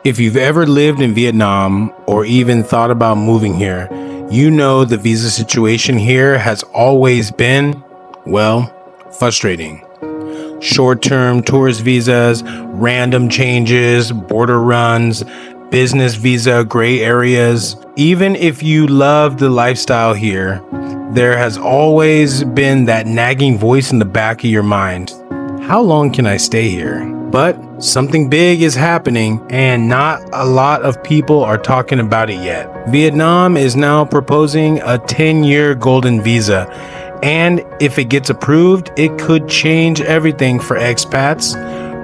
If you've ever lived in Vietnam or even thought about moving here, you know the visa situation here has always been, well, frustrating. Short-term tourist visas, random changes, border runs, business visa gray areas. Even if you love the lifestyle here, there has always been that nagging voice in the back of your mind. How long can I stay here? But something big is happening and not a lot of people are talking about it yet. Vietnam is now proposing a 10-year golden visa. And if it gets approved, it could change everything for expats,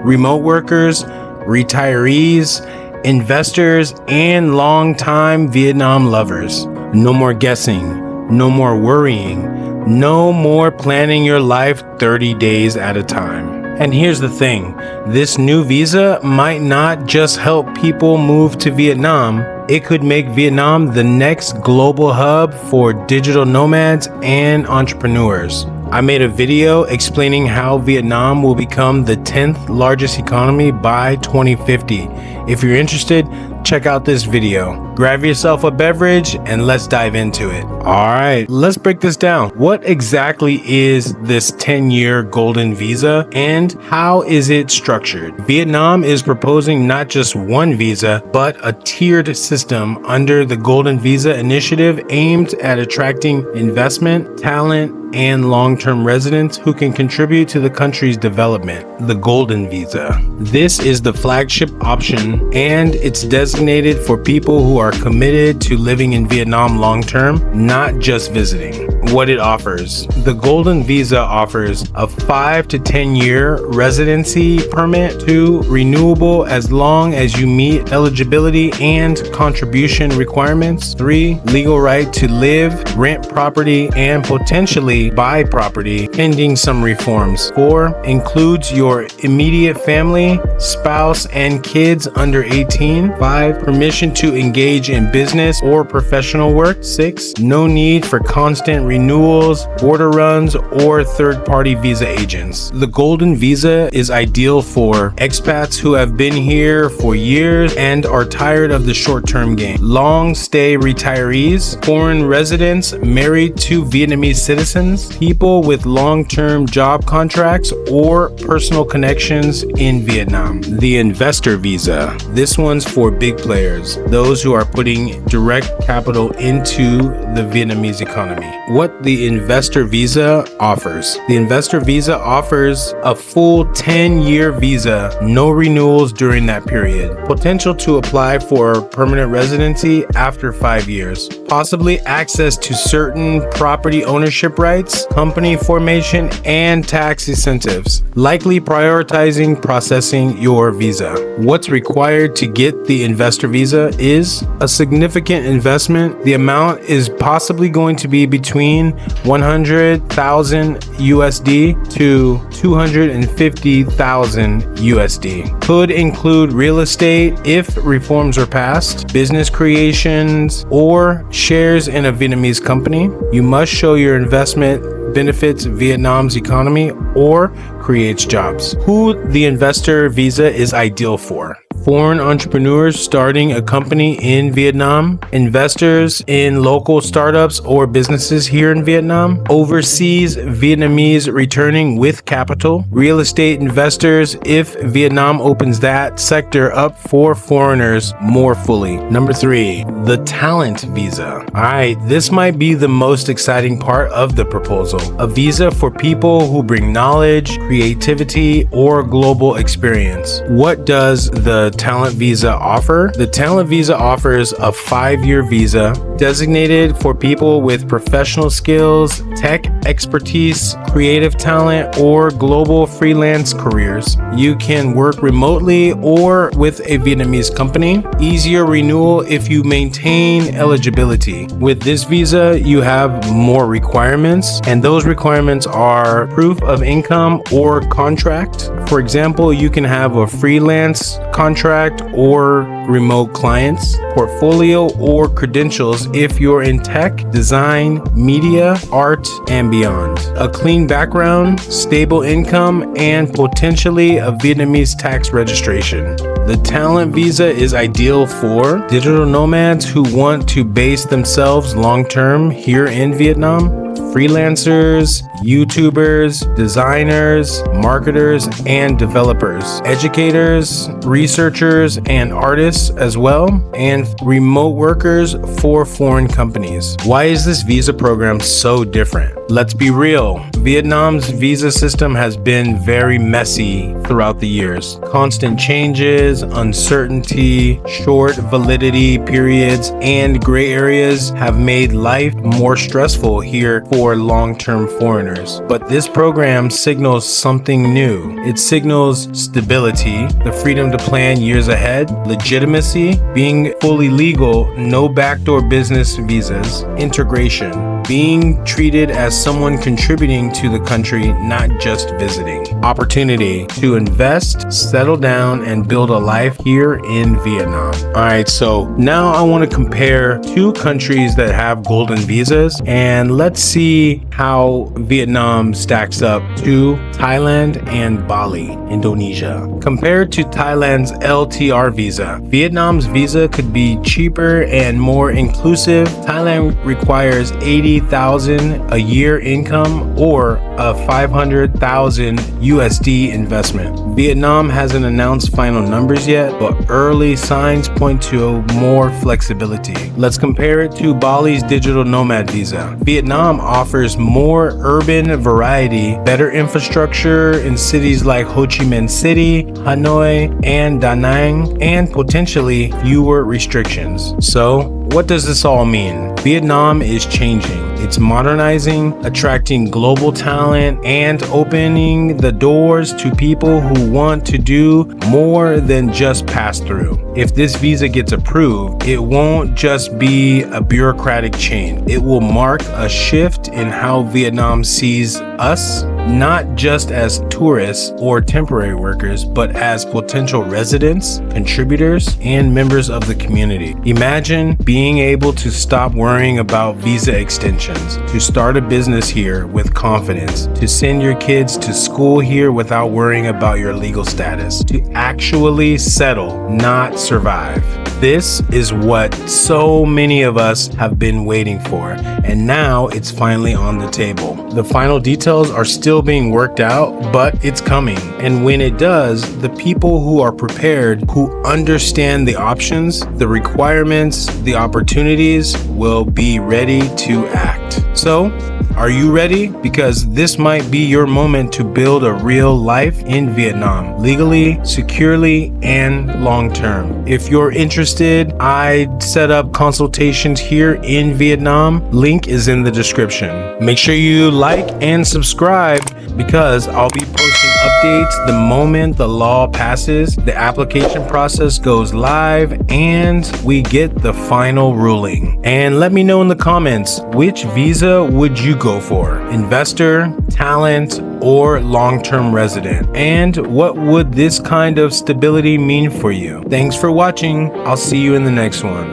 remote workers, retirees, investors, and long-time Vietnam lovers. No more guessing, no more worrying, no more planning your life 30 days at a time. And here's the thing, this new visa might not just help people move to Vietnam, it could make Vietnam the next global hub for digital nomads and entrepreneurs. I made a video explaining how Vietnam will become the 10th largest economy by 2050. If you're interested, check out this video. Grab yourself a beverage and let's dive into it. All right, let's break this down. What exactly is this 10-year golden visa and how is it structured? Vietnam is proposing not just one visa, but a tiered system under the Golden Visa Initiative aimed at attracting investment, talent, and long-term residents who can contribute to the country's development. The Golden Visa. This is the flagship option and it's designated for people who are committed to living in Vietnam long-term, not just visiting. What it offers. The Golden Visa offers a 5 to 10 year residency permit, 2 renewable as long as you meet eligibility and contribution requirements, 3 legal right to live, rent property, and potentially buy property pending some reforms, 4 includes your immediate family, spouse, and kids under 18, 5 permission to engage in business or professional work, 6 no need for constant renewals, border runs, or third-party visa agents. The Golden Visa is ideal for expats who have been here for years and are tired of the short-term game, long-stay retirees, foreign residents married to Vietnamese citizens, people with long-term job contracts or personal connections in Vietnam. The Investor Visa. This one's for big players, those who are putting direct capital into the Vietnamese economy. What the Investor Visa offers. The Investor Visa offers a full 10-year visa, no renewals during that period. Potential to apply for permanent residency after 5 years. Possibly access to certain property ownership rights, company formation, and tax incentives. Likely prioritizing processing your visa. What's required to get the Investor Visa is a significant investment. The amount is possibly going to be between 100,000 USD to 250,000 USD. Could include real estate if reforms are passed, business creations, or shares in a Vietnamese company. You must show your investment benefits Vietnam's economy or creates jobs. Who the Investor Visa is ideal for. Foreign entrepreneurs starting a company in Vietnam, investors in local startups or businesses here in Vietnam, overseas Vietnamese returning with capital, real estate investors if Vietnam opens that sector up for foreigners more fully. Number 3, the Talent Visa. All right, this might be the most exciting part of the proposal. A visa for people who bring knowledge, creativity, or global experience. What does the Talent Visa offer? The Talent Visa offers a 5-year visa designated for people with professional skills, tech expertise, creative talent, or global freelance careers. You can work remotely or with a Vietnamese company. Easier renewal if you maintain eligibility. With this visa, you have more requirements, and those requirements are proof of income or contract. For example, you can have a freelance contract or remote clients, portfolio, or credentials if you're in tech, design, media, art, and beyond. A clean background, stable income, and potentially a Vietnamese tax registration. The talent visa is ideal for digital nomads who want to base themselves long-term here in Vietnam, freelancers, YouTubers, designers, marketers, and developers, educators, researchers, and artists as well, and remote workers for foreign companies. Why is this visa program so different? Let's be real. Vietnam's visa system has been very messy throughout the years. Constant changes, uncertainty, short validity periods, and gray areas have made life more stressful here for long-term foreigners. But this program signals something new. It signals stability, the freedom to plan years ahead, legitimacy, being fully legal, no backdoor business visas, integration, being treated as someone contributing to the country, not just visiting. Opportunity to invest, settle down, and build a life here in Vietnam. Alright, so now I want to compare two countries that have golden visas, and let's see how Vietnam stacks up to Thailand and Bali, Indonesia. Compared to Thailand's LTR visa, Vietnam's visa could be cheaper and more inclusive. Thailand requires 80,000 a year income or a 500,000 USD investment. Vietnam hasn't announced final numbers yet, but early signs point to more flexibility. Let's compare it to Bali's digital nomad visa. Vietnam offers more urban variety, better infrastructure in cities like Ho Chi Minh City, Hanoi, and Da Nang, and potentially fewer restrictions. So, what does this all mean? Vietnam is changing. It's modernizing, attracting global talent, and opening the doors to people who want to do more than just pass through. If this visa gets approved, it won't just be a bureaucratic change. It will mark a shift in how Vietnam sees us, not just as tourists or temporary workers, but as potential residents, contributors, and members of the community. Imagine being able to stop worrying about visa extensions, to start a business here with confidence, to send your kids to school here without worrying about your legal status, to actually settle, not survive. This is what so many of us have been waiting for, and now it's finally on the table. The final details are still being worked out, but it's coming. And when it does, the people who are prepared, who understand the options, the requirements, the opportunities, will be ready to act. So, are you ready? Because this might be your moment to build a real life in Vietnam, legally, securely, and long term. If you're interested, I set up consultations here in Vietnam. Link is in the description. Make sure you like and subscribe because I'll be posting updates the moment the law passes, the application process goes live, and we get the final ruling. And let me know in the comments, which visa would you go for? Investor, talent, or long-term resident? And what would this kind of stability mean for you? Thanks for watching. I'll see you in the next one.